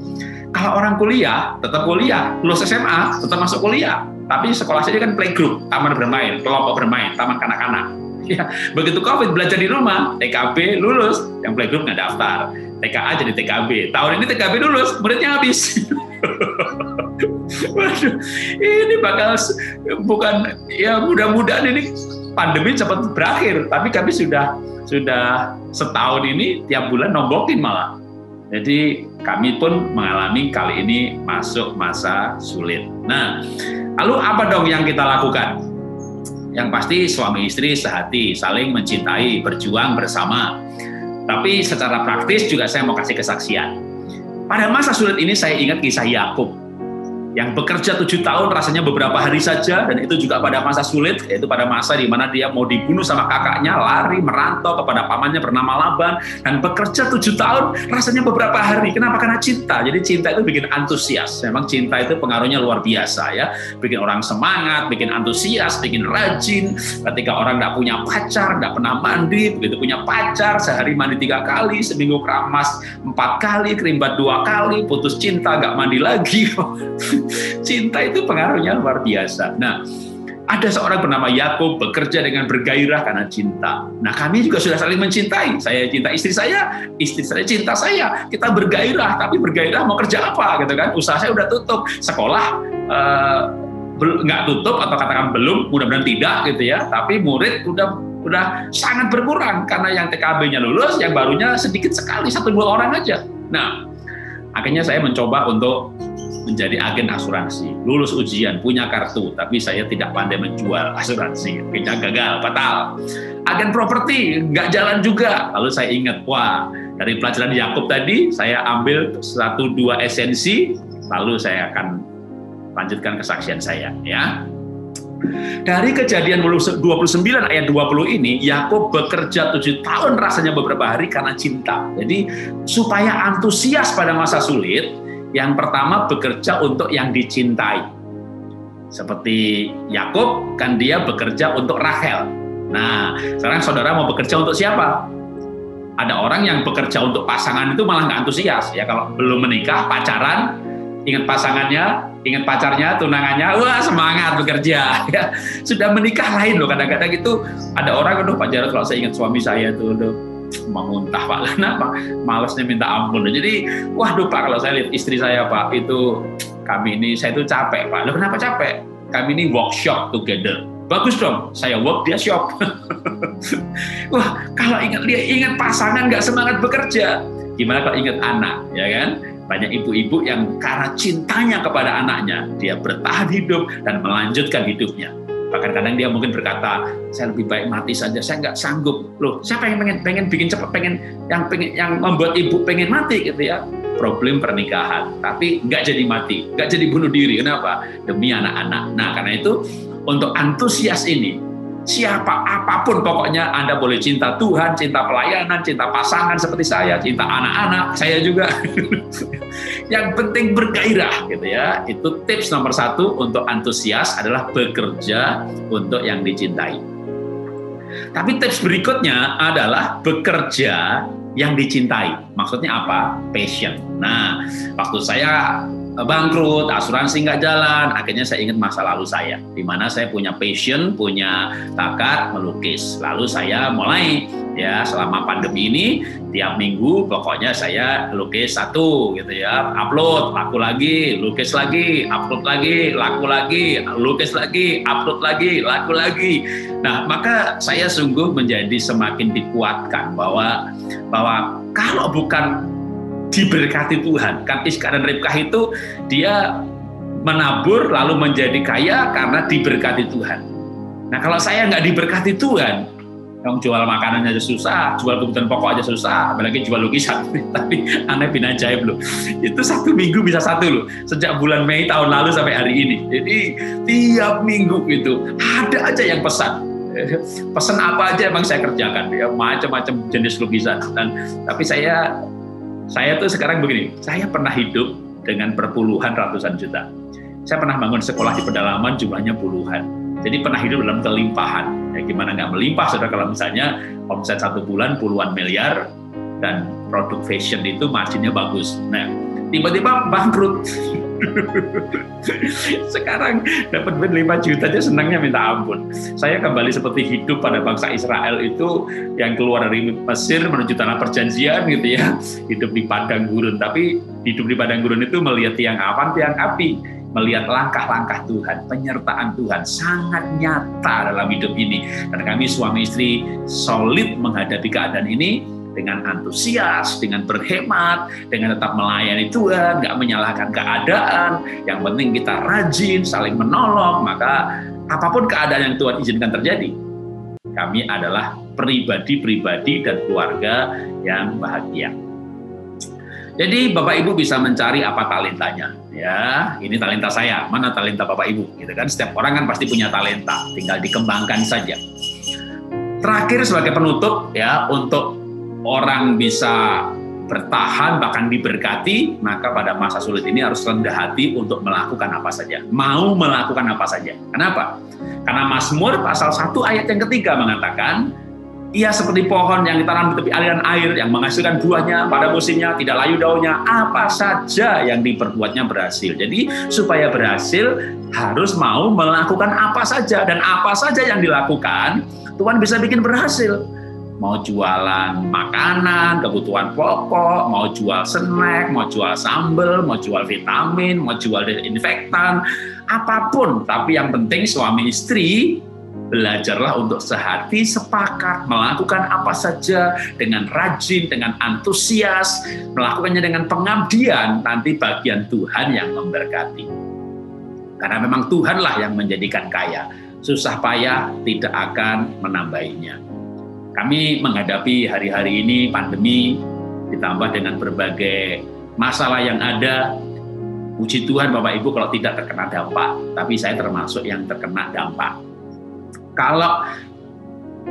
Kalau orang kuliah, tetap kuliah, lulus SMA, tetap masuk kuliah. Tapi sekolah saja kan playgroup, taman bermain, kelompok bermain, taman kanak-kanak. Ya, begitu COVID belajar di rumah, TKB lulus, yang playgroup nggak daftar. TKA jadi TKB. Tahun ini TKB lulus, muridnya habis. Waduh, ini bakal bukan ya mudah-mudahan ini pandemi cepat berakhir, tapi kami sudah setahun ini tiap bulan nombokin malah. Jadi kami pun mengalami kali ini masuk masa sulit. Nah, lalu apa dong yang kita lakukan? Yang pasti suami istri sehati, saling mencintai, berjuang bersama. Tapi secara praktis juga saya mau kasih kesaksian. Pada masa sulit ini saya ingat kisah Yakub. yang bekerja 7 tahun rasanya beberapa hari saja, dan itu juga pada masa sulit, yaitu pada masa di mana dia mau dibunuh sama kakaknya, lari merantau kepada pamannya bernama Laban, dan bekerja 7 tahun rasanya beberapa hari. Kenapa? Karena cinta. Jadi cinta itu bikin antusias. Memang cinta itu pengaruhnya luar biasa ya, bikin orang semangat, bikin antusias, bikin rajin. Ketika orang nggak punya pacar, nggak pernah mandi, begitu punya pacar sehari mandi 3 kali, seminggu keramas 4 kali, kerimbat 2 kali, putus cinta nggak mandi lagi. Cinta itu pengaruhnya luar biasa. Nah, ada seorang bernama Yakub bekerja dengan bergairah karena cinta. Nah, kami juga sudah saling mencintai. Saya cinta istri saya cinta saya. Kita bergairah, tapi bergairah mau kerja apa gitu kan? Usaha saya udah tutup, sekolah nggak tutup atau katakan belum, mudah-mudahan tidak gitu ya. Tapi murid udah sangat berkurang karena yang TKB-nya lulus, yang barunya sedikit sekali, 1-2 orang aja. Nah, akhirnya saya mencoba untuk menjadi agen asuransi, lulus ujian, punya kartu, tapi saya tidak pandai menjual asuransi, akhirnya gagal, fatal. Agen properti, nggak jalan juga. Lalu saya ingat, wah, dari pelajaran Yakub tadi, saya ambil 1-2 esensi, lalu saya akan lanjutkan kesaksian saya. Ya. Dari Kejadian 29 ayat 20 ini, Yakub bekerja 7 tahun rasanya beberapa hari karena cinta. Jadi supaya antusias pada masa sulit, yang pertama bekerja untuk yang dicintai. Seperti Yakub, kan dia bekerja untuk Rahel. Nah, sekarang saudara mau bekerja untuk siapa? Ada orang yang bekerja untuk pasangan itu malah nggak antusias. Ya, kalau belum menikah, pacaran, ingat pasangannya, ingat pacarnya, tunangannya, wah semangat bekerja. Ya, sudah menikah lain loh. Kadang-kadang itu ada orang, aduh Pak Jarod, kalau saya ingat suami saya tuh, mau muntah Pak, kenapa? Malesnya minta ampun. Jadi, waduh Pak, kalau saya lihat istri saya Pak, itu kami ini, saya itu capek Pak. Loh, kenapa capek? Kami ini workshop together. Bagus dong, saya work, dia shop. Wah, kalau ingat pasangan nggak semangat bekerja, gimana kalau ingat anak, ya kan? Banyak ibu-ibu yang karena cintanya kepada anaknya, dia bertahan hidup dan melanjutkan hidupnya. Bahkan kadang dia mungkin berkata, saya lebih baik mati saja, saya nggak sanggup. Loh, saya pengen bikin cepat, yang membuat ibu pengen mati gitu ya. Problem pernikahan, tapi nggak jadi mati, nggak jadi bunuh diri. Kenapa? Demi anak-anak. Nah, karena itu untuk antusias ini, siapa apapun pokoknya Anda boleh cinta Tuhan, cinta pelayanan, cinta pasangan seperti saya, cinta anak-anak, saya juga. Yang penting bergairah gitu ya. Itu tips nomor 1 untuk antusias adalah bekerja untuk yang dicintai. Tapi tips berikutnya adalah bekerja yang dicintai. Maksudnya apa? Passion. Nah, waktu saya bangkrut, asuransi nggak jalan, akhirnya saya ingat masa lalu saya, di mana saya punya passion, punya bakat melukis. Lalu saya mulai, ya selama pandemi ini, tiap minggu pokoknya saya lukis 1 gitu ya, upload, laku lagi, lukis lagi, upload lagi, laku lagi, lukis lagi, upload lagi, laku lagi. Nah, maka saya sungguh menjadi semakin dikuatkan bahwa kalau bukan diberkati Tuhan, kan Iska dan Ribkah itu dia menabur lalu menjadi kaya karena diberkati Tuhan. Nah, kalau saya nggak diberkati Tuhan, yang jual makanannya aja susah, jual kebutuhan pokok aja susah, apalagi jual lukisan. Tapi aneh bin ajaib loh, itu 1 minggu bisa 1 loh, sejak bulan Mei tahun lalu sampai hari ini. Jadi tiap minggu itu ada aja yang pesan apa aja emang saya kerjakan, ya macam-macam jenis lukisan. Tapi saya tuh sekarang begini, saya pernah hidup dengan berpuluhan ratusan juta. Saya pernah bangun sekolah di pedalaman jumlahnya puluhan. Jadi pernah hidup dalam kelimpahan. Ya, gimana nggak melimpah, saudara, kalau misalnya omset 1 bulan puluhan miliar dan produk fashion itu marginnya bagus. Nah, tiba-tiba bangkrut. Sekarang dapat duit 5 juta aja senangnya minta ampun. Saya kembali seperti hidup pada bangsa Israel itu yang keluar dari Mesir menuju tanah perjanjian gitu ya. Hidup di padang gurun, tapi hidup di padang gurun itu melihat tiang awan, tiang api, melihat langkah-langkah Tuhan, penyertaan Tuhan sangat nyata dalam hidup ini. Dan kami suami istri solid menghadapi keadaan ini dengan antusias, dengan berhemat, dengan tetap melayani Tuhan, nggak menyalahkan keadaan. Yang penting kita rajin, saling menolong, maka apapun keadaan yang Tuhan izinkan terjadi, kami adalah pribadi-pribadi dan keluarga yang bahagia. Jadi Bapak Ibu bisa mencari apa talentanya. ya ini talenta saya, mana talenta Bapak Ibu, gitu kan? Setiap orang kan pasti punya talenta, tinggal dikembangkan saja. Terakhir sebagai penutup ya, untuk orang bisa bertahan bahkan diberkati, maka pada masa sulit ini harus rendah hati untuk melakukan apa saja, mau melakukan apa saja. Kenapa? Karena Mazmur pasal 1 ayat yang ketiga mengatakan, ia seperti pohon yang ditanam di tepi aliran air, yang menghasilkan buahnya pada musimnya, tidak layu daunnya, apa saja yang diperbuatnya berhasil. Jadi supaya berhasil harus mau melakukan apa saja, dan apa saja yang dilakukan Tuhan bisa bikin berhasil. Mau jualan makanan, kebutuhan pokok, mau jual snack, mau jual sambal, mau jual vitamin, mau jual desinfektan, apapun. Tapi yang penting suami istri belajarlah untuk sehati sepakat melakukan apa saja dengan rajin, dengan antusias, melakukannya dengan pengabdian, nanti bagian Tuhan yang memberkati. Karena memang Tuhanlah yang menjadikan kaya, susah payah tidak akan menambahinya. Kami menghadapi hari-hari ini pandemi, ditambah dengan berbagai masalah yang ada. Puji Tuhan Bapak Ibu kalau tidak terkena dampak, tapi saya termasuk yang terkena dampak. Kalau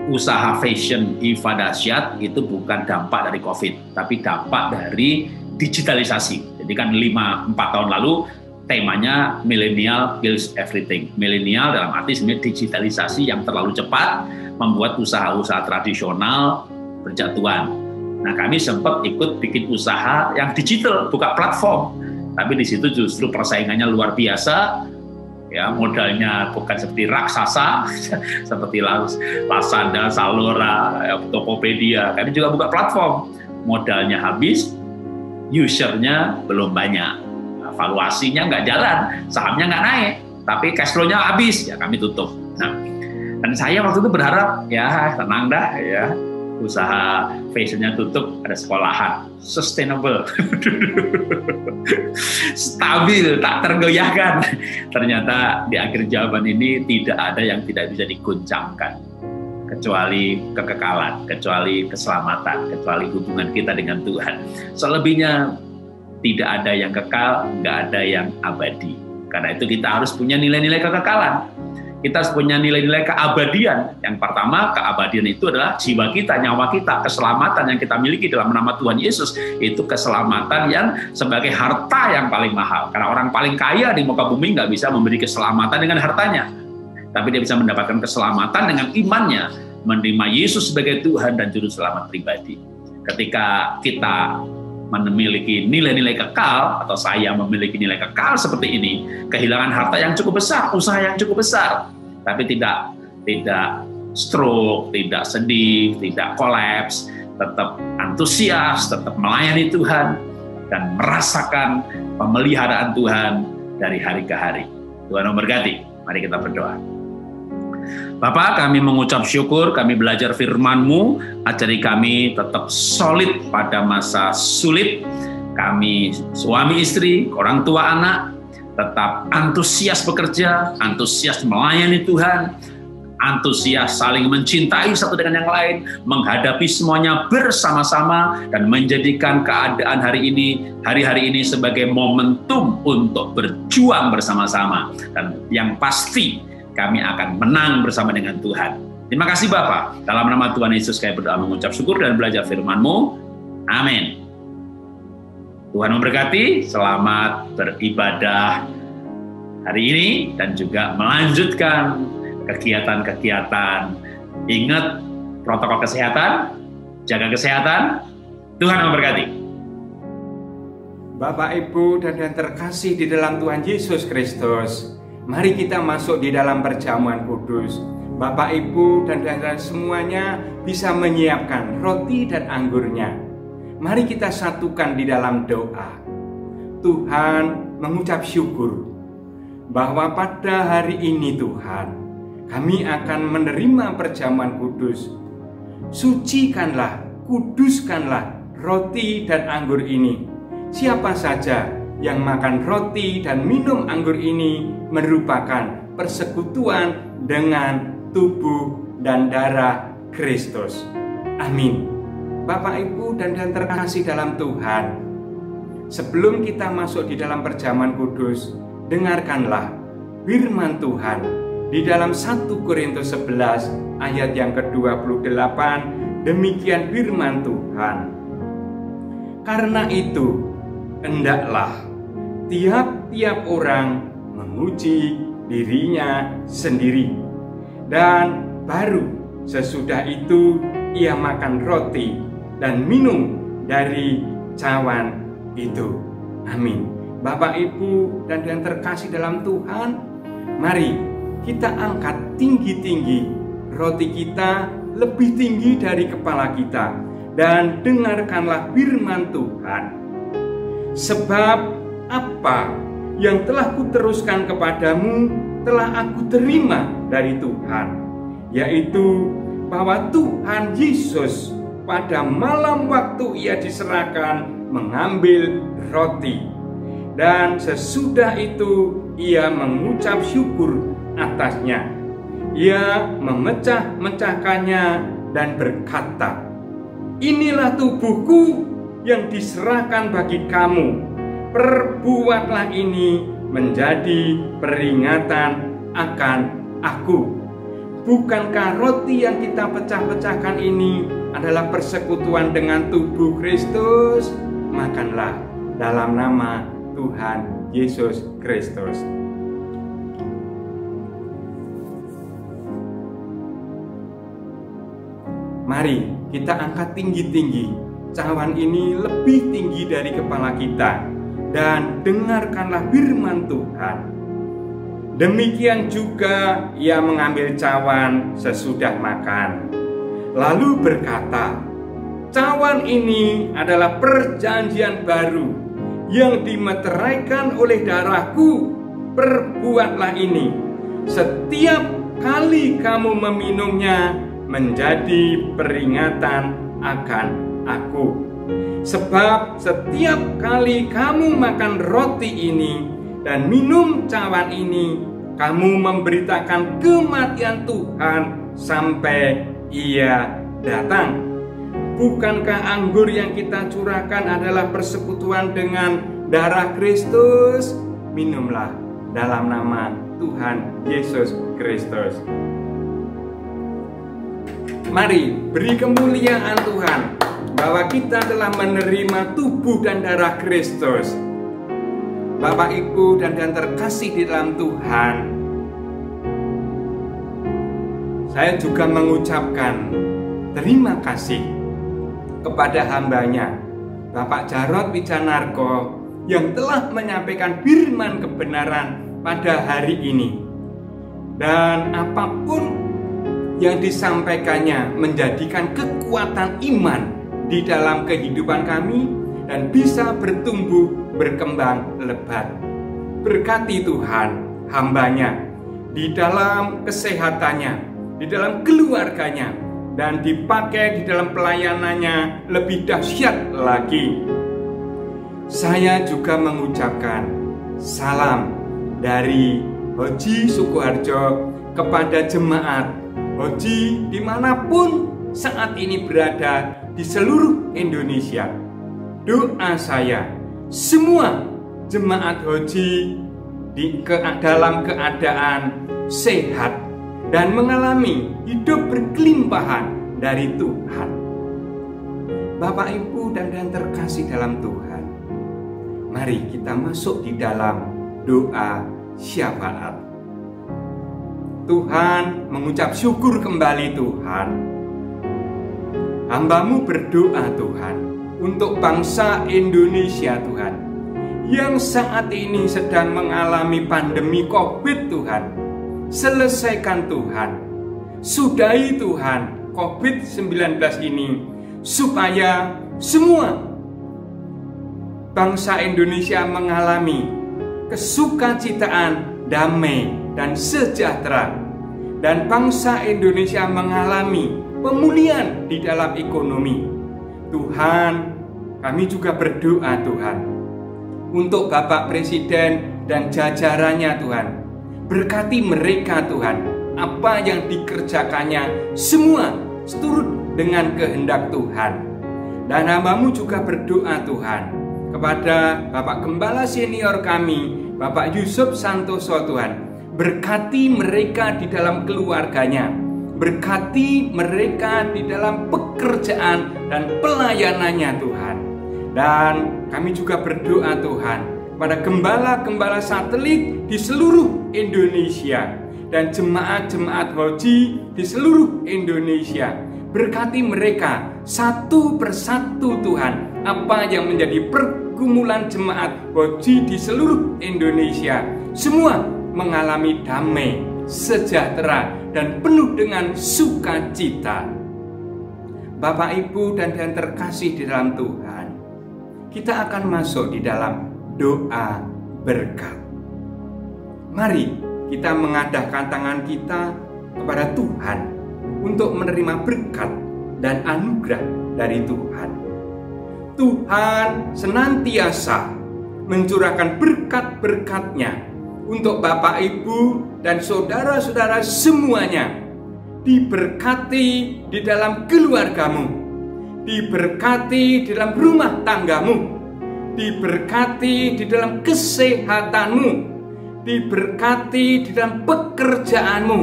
usaha fashion Iva Dahsyat itu bukan dampak dari COVID, tapi dampak dari digitalisasi. Jadi kan 4 tahun lalu temanya millennial kills everything. Millennial dalam arti sebenarnya digitalisasi yang terlalu cepat membuat usaha-usaha tradisional berjatuhan. Nah, kami sempat ikut bikin usaha yang digital, buka platform. Tapi di situ justru persaingannya luar biasa. Ya, modalnya bukan seperti raksasa, seperti Lazada, Zalora, Tokopedia. Kami juga buka platform. Modalnya habis, usernya belum banyak. Valuasinya nggak jalan, sahamnya nggak naik, tapi cash flow-nya habis, ya kami tutup. Nah, dan saya waktu itu berharap, ya tenang dah, ya usaha fashionnya tutup, ada sekolahan, sustainable, stabil, tak tergoyahkan. Ternyata di akhir zaman ini tidak ada yang tidak bisa diguncangkan, kecuali kekekalan, kecuali keselamatan, kecuali hubungan kita dengan Tuhan. Selebihnya tidak ada yang kekal, nggak ada yang abadi. Karena itu kita harus punya nilai-nilai kekekalan. Kita harus punya nilai-nilai keabadian. Yang pertama, keabadian itu adalah jiwa kita, nyawa kita, keselamatan yang kita miliki dalam nama Tuhan Yesus. Itu keselamatan yang sebagai harta yang paling mahal. Karena orang paling kaya di muka bumi nggak bisa memberi keselamatan dengan hartanya. Tapi dia bisa mendapatkan keselamatan dengan imannya, menerima Yesus sebagai Tuhan dan Juru Selamat pribadi. Ketika kita memiliki nilai-nilai kekal, atau saya memiliki nilai kekal seperti ini, kehilangan harta yang cukup besar, usaha yang cukup besar, tapi tidak stroke, tidak sedih, tidak kolaps, tetap antusias, tetap melayani Tuhan, dan merasakan pemeliharaan Tuhan dari hari ke hari. Tuhan memberkati. Mari kita berdoa. Bapak, kami mengucap syukur, kami belajar firman-Mu, ajari kami tetap solid pada masa sulit. Kami suami istri, orang tua anak, tetap antusias bekerja, antusias melayani Tuhan, antusias saling mencintai satu dengan yang lain, menghadapi semuanya bersama-sama, dan menjadikan keadaan hari-hari ini sebagai momentum untuk berjuang bersama-sama. Dan yang pasti, kami akan menang bersama dengan Tuhan. Terima kasih Bapa. Dalam nama Tuhan Yesus kami berdoa mengucap syukur dan belajar firman-Mu. Amin. Tuhan memberkati. Selamat beribadah hari ini dan juga melanjutkan kegiatan-kegiatan. Ingat protokol kesehatan, jaga kesehatan. Tuhan memberkati. Bapak, Ibu, dan yang terkasih di dalam Tuhan Yesus Kristus, mari kita masuk di dalam perjamuan kudus. Bapak, Ibu, dan semuanya bisa menyiapkan roti dan anggurnya. Mari kita satukan di dalam doa. Tuhan, mengucap syukur bahwa pada hari ini Tuhan, kami akan menerima perjamuan kudus. Sucikanlah, kuduskanlah roti dan anggur ini. Siapa saja yang makan roti dan minum anggur ini merupakan persekutuan dengan tubuh dan darah Kristus. Amin. Bapak, Ibu, dan yang terkasih dalam Tuhan, sebelum kita masuk di dalam perjamuan kudus, dengarkanlah firman Tuhan di dalam 1 Korintus 11 ayat yang ke-28. Demikian firman Tuhan. Karena itu, hendaklah tiap-tiap orang memuji dirinya sendiri, dan baru sesudah itu ia makan roti dan minum dari cawan itu. Amin. Bapak, Ibu, dan yang terkasih dalam Tuhan, mari kita angkat tinggi-tinggi roti kita, lebih tinggi dari kepala kita, dan dengarkanlah firman Tuhan. Sebab apa yang telah kuteruskan kepadamu telah aku terima dari Tuhan, yaitu bahwa Tuhan Yesus pada malam waktu ia diserahkan mengambil roti, dan sesudah itu ia mengucap syukur atasnya. Ia memecah-mecahkannya dan berkata, "Inilah tubuhku yang diserahkan bagi kamu. Perbuatlah ini menjadi peringatan akan aku." Bukankah roti yang kita pecah-pecahkan ini adalah persekutuan dengan tubuh Kristus? Makanlah dalam nama Tuhan Yesus Kristus. Mari kita angkat tinggi-tinggi cawan ini, lebih tinggi dari kepala kita, dan dengarkanlah firman Tuhan. Demikian juga ia mengambil cawan sesudah makan, lalu berkata, "Cawan ini adalah perjanjian baru yang dimeteraikan oleh darahku. Perbuatlah ini setiap kali kamu meminumnya menjadi peringatan akan aku. Sebab setiap kali kamu makan roti ini dan minum cawan ini, kamu memberitakan kematian Tuhan sampai ia datang. Bukankah anggur yang kita curahkan adalah persekutuan dengan darah Kristus? Minumlah dalam nama Tuhan Yesus Kristus." Mari beri kemuliaan Tuhan bahwa kita telah menerima tubuh dan darah Kristus. Bapak, Ibu, dan yang terkasih di dalam Tuhan, saya juga mengucapkan terima kasih kepada hambanya, Bapak Jarod Wijanarko, yang telah menyampaikan firman kebenaran pada hari ini. Dan apapun yang disampaikannya menjadikan kekuatan iman di dalam kehidupan kami dan bisa bertumbuh berkembang lebat. Berkati Tuhan hambanya di dalam kesehatannya, di dalam keluarganya, dan dipakai di dalam pelayanannya lebih dahsyat lagi. Saya juga mengucapkan salam dari Hoji Sukoharjo kepada jemaat Hoji dimanapun saat ini berada di seluruh Indonesia. Doa saya, semua jemaat Hoji dalam keadaan sehat dan mengalami hidup berkelimpahan dari Tuhan. Bapak, Ibu, dan yang terkasih dalam Tuhan, mari kita masuk di dalam doa syafaat. Tuhan mengucap syukur kembali. Tuhan, hamba-Mu berdoa Tuhan untuk bangsa Indonesia Tuhan, yang saat ini sedang mengalami pandemi COVID Tuhan. Selesaikan Tuhan, sudahi Tuhan COVID-19 ini, supaya semua bangsa Indonesia mengalami kesukacitaan, damai, dan sejahtera, dan bangsa Indonesia mengalami pemulihan di dalam ekonomi. Tuhan, kami juga berdoa Tuhan untuk Bapak Presiden dan jajarannya Tuhan. Berkati mereka Tuhan, apa yang dikerjakannya semua seturut dengan kehendak Tuhan. Dan hamba-Mu juga berdoa Tuhan kepada Bapak Gembala senior kami, Bapak Yusuf Santoso Tuhan. Berkati mereka di dalam keluarganya, berkati mereka di dalam pekerjaan dan pelayanannya Tuhan. Dan kami juga berdoa Tuhan pada gembala-gembala satelit di seluruh Indonesia dan jemaat-jemaat haji di seluruh Indonesia. Berkati mereka satu persatu Tuhan, apa yang menjadi pergumulan jemaat haji di seluruh Indonesia, semua mengalami damai, sejahtera, dan penuh dengan sukacita. Bapak, Ibu, dan yang terkasih di dalam Tuhan, kita akan masuk di dalam doa berkat. Mari kita mengadahkan tangan kita kepada Tuhan untuk menerima berkat dan anugerah dari Tuhan. Tuhan senantiasa mencurahkan berkat-berkat-Nya untuk Bapak, Ibu, dan saudara-saudara semuanya. Diberkati di dalam keluargamu, diberkati di dalam rumah tanggamu, diberkati di dalam kesehatanmu, diberkati di dalam pekerjaanmu,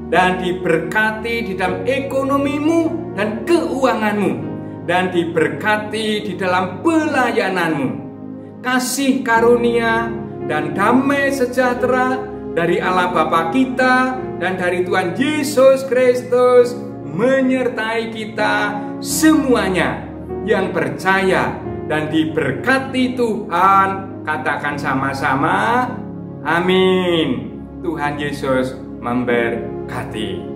dan diberkati di dalam ekonomimu dan keuanganmu, dan diberkati di dalam pelayananmu. Kasih karunia dan damai sejahtera dari Allah Bapa kita dan dari Tuhan Yesus Kristus menyertai kita semuanya yang percaya dan diberkati Tuhan. Katakan sama-sama, amin. Tuhan Yesus memberkati.